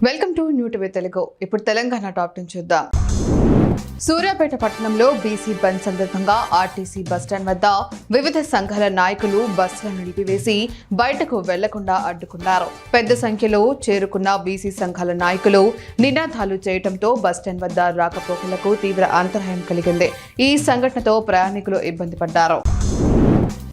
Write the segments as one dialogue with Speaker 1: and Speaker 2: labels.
Speaker 1: Welcome to new TV Telugu. ఇప్పుడు Telangana top 10 చూద్దాం. సూర్యాపేట పట్టణంలో బీసీ బంద్ సందర్భంగా ఆర్టీసీ బస్టాండ్ వద్ద వివిధ సంఘాల నాయకులు బస్సులను నిలిపివేసి బయటకు వెళ్లకుండా అడ్డుకున్నారు. పెద్ద సంఖ్యలో చేరుకున్న బీసీ సంఘాల నాయకులు నినాదాలు చేయడంతో బస్టాండ్ వద్ద రాకపోకలకు తీవ్ర అంతరాయం కలిగింది. ఈ సంఘటనతో ప్రయాణికులు ఇబ్బంది పడ్డారు.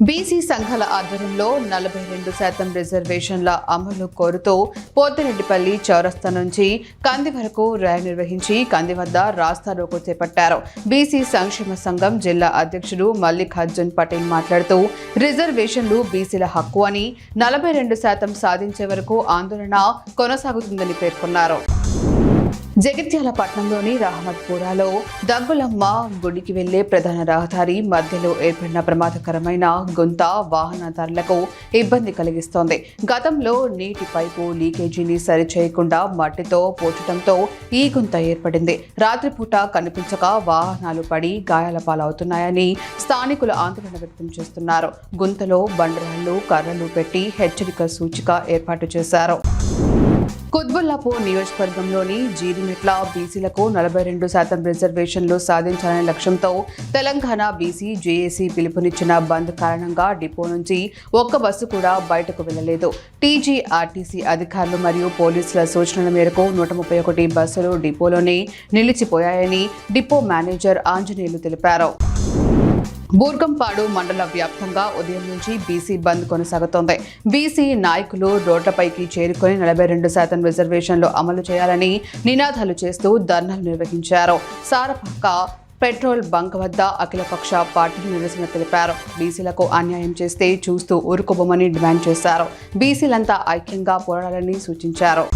Speaker 1: బీసీ సంఘాల ఆధ్వర్యంలో 42% రిజర్వేషన్ల అమలు కోరుతూ పోతిరెడ్డిపల్లి చౌరస్తా నుంచి కంది వరకు ర్యాలీ నిర్వహించి కంది వద్ద రాస్తారోకో చేపట్టారు. బీసీ సంక్షేమ సంఘం జిల్లా అధ్యక్షుడు మల్లికార్జున్ పటేల్ మాట్లాడుతూ రిజర్వేషన్లు బీసీల హక్కు అని 42% సాధించే వరకు ఆందోళన కొనసాగుతుందని పేర్కొన్నారు. జగిత్యాల పట్టణంలోని రహమత్పురాలో దగ్గులమ్మ గుడికి వెళ్లే ప్రధాన రహదారి మధ్యలో ఏర్పడిన ప్రమాదకరమైన గుంత వాహనదారులకు ఇబ్బంది కలిగిస్తోంది. గతంలో నీటి పైపు లీకేజీని సరిచేయకుండా మట్టితో పోచడంతో ఈ గుంత ఏర్పడింది. రాత్రిపూట కనిపించక వాహనాలు పడి గాయాల పాలవుతున్నాయని స్థానికులు ఆందోళన వ్యక్తం చేస్తున్నారు. గుంతలో బండరాళ్లు కర్రలు పెట్టి హెచ్చరిక సూచిక ఏర్పాటు చేశారు. కుత్బుల్లాపూర్ నియోజకవర్గంలోని జీడిమెట్ల బీసీలకు 42% రిజర్వేషన్లు సాధించాలనే లక్ష్యంతో తెలంగాణ బీసీ జేఏసీ పిలుపునిచ్చిన బంద్ కారణంగా డిపో నుంచి ఒక్క బస్సు కూడా బయటకు వెళ్లలేదు. టీజీఆర్టీసీ అధికారులు మరియు పోలీసుల సూచనల మేరకు 131 బస్సులు డిపోలోనే నిలిచిపోయాయని డిపో మేనేజర్ ఆంజనేయులు తెలిపారు. బూర్గంపాడు మండల వ్యాప్తంగా ఉదయం నుంచి బీసీ బంద్ కొనసాగుతోంది. బీసీ నాయకులు రోడ్లపైకి చేరుకొని 42% రిజర్వేషన్లు అమలు చేయాలని నినాదాలు చేస్తూ ధర్నాలు నిర్వహించారు. సారపాక పెట్రోల్ బంక్ వద్ద అఖిలపక్ష పార్టీలు నిరసన తెలిపారు. బీసీలకు అన్యాయం చేస్తే చూస్తూ ఊరుకోబోమని డిమాండ్ చేశారు. బీసీలంతా ఐక్యంగా పోరాడాలని సూచించారు.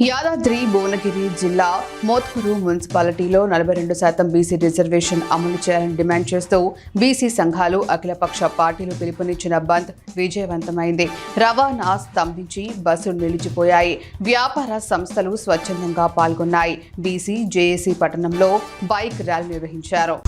Speaker 1: యాదాద్రి భువనగిరి జిల్లా మోత్కూరు మున్సిపాలిటీలో 42% బీసీ రిజర్వేషన్ అమలు చేయాలని డిమాండ్ చేస్తూ బీసీ సంఘాలు అఖిలపక్ష పార్టీలు పిలుపునిచ్చిన బంద్ విజయవంతమైంది. రవాణా స్తంభించి బస్సులు నిలిచిపోయాయి. వ్యాపార సంస్థలు స్వచ్ఛందంగా పాల్గొన్నాయి. బీసీ జేఏసీ పట్టణంలో బైక్ ర్యాలీ నిర్వహించారు.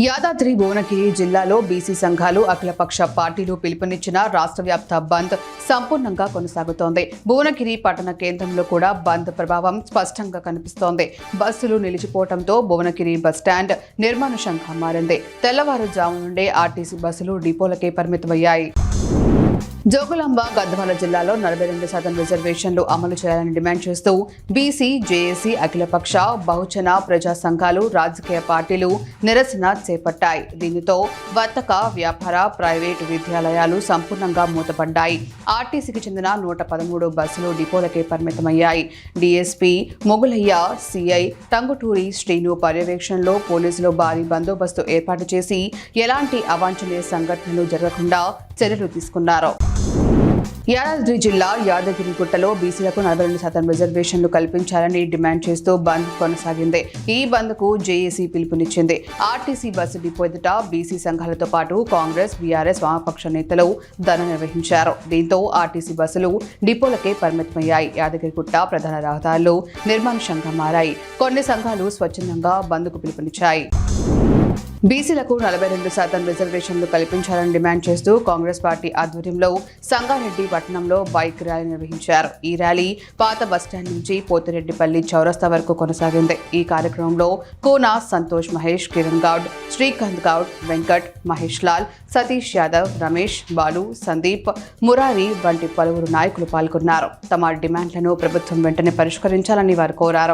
Speaker 1: యాదాద్రి భువనగిరి జిల్లాలో బీసీ సంఘాలు అఖిలపక్ష పార్టీలు పిలుపునిచ్చిన రాష్ట్ర వ్యాప్త బంద్ సంపూర్ణంగా కొనసాగుతోంది. భువనగిరి పట్టణ కేంద్రంలో కూడా బంద్ ప్రభావం స్పష్టంగా కనిపిస్తోంది. బస్సులు నిలిచిపోవడంతో భువనగిరి బస్టాండ్ నిర్మానుష్యంగా మారింది. తెల్లవారుజాము నుండే ఆర్టీసీ బస్సులు డిపోలకే పరిమితమయ్యాయి. జోగులాంబ గద్వాల జిల్లాలో 42% రిజర్వేషన్లు అమలు చేయాలని డిమాండ్ చేస్తూ బీసీ జేఏసీ అఖిలపక్ష బహుజన ప్రజా సంఘాలు రాజకీయ పార్టీలు నిరసన చేపట్టాయి. దీనితో వర్తక వ్యాపార ప్రైవేటు విద్యాలయాలు సంపూర్ణంగా మూతపడ్డాయి. ఆర్టీసీకి చెందిన 113 బస్సులు డిపోలకే పరిమితమయ్యాయి. డీఎస్పీ మొగులయ్య, సీఐ టంగుటూరి శ్రీను పర్యవేక్షణలో పోలీసులు భారీ బందోబస్తు ఏర్పాటు చేసి ఎలాంటి అవాంఛనీయ సంఘటనలు జరగకుండా చర్యలు తీసుకున్నారు. యాదాద్రి జిల్లా యాదగిరిగుట్టలో బీసీలకు 42% రిజర్వేషన్లు కల్పించాలని డిమాండ్ చేస్తూ బంద్ కొనసాగింది. ఈ బంద్కు జేఏసీ పిలుపునిచ్చింది. ఆర్టీసీ బస్సు డిపో ఎదుట బీసీ సంఘాలతో పాటు కాంగ్రెస్, బీఆర్ఎస్ వామపక్ష నేతలు ధర్నా నిర్వహించారు. దీంతో ఆర్టీసీ బస్సులు డిపోలకే పరిమితమయ్యాయి. యాదగిరిగుట్ట ప్రధాన రహదారులు నిర్మానుష్యంగా మారాయి. కొన్ని సంఘాలు స్వచ్ఛందంగా బంద్కు పిలుపునిచ్చాయి. బీసీలకు 42% రిజర్వేషన్లు కల్పించాలని డిమాండ్ చేస్తూ కాంగ్రెస్ పార్టీ ఆధ్వర్యంలో సంగారెడ్డి పట్టణంలో బైక్ ర్యాలీ నిర్వహించారు. ఈ ర్యాలీ పాత బస్టాండ్ నుంచి పోతిరెడ్డిపల్లి చౌరస్తా వరకు కొనసాగింది. ఈ కార్యక్రమంలో కోనా సంతోష్, మహేష్, కిరణ్ గౌడ్, శ్రీకాంత్ గౌడ్, వెంకట్, మహేష్ లాల్, సతీష్ యాదవ్, రమేష్, బాలు, సందీప్, మురారి వంటి పలువురు నాయకులు పాల్గొన్నారు. తమ డిమాండ్లను ప్రభుత్వం వెంటనే పరిష్కరించాలని వారు కోరారు.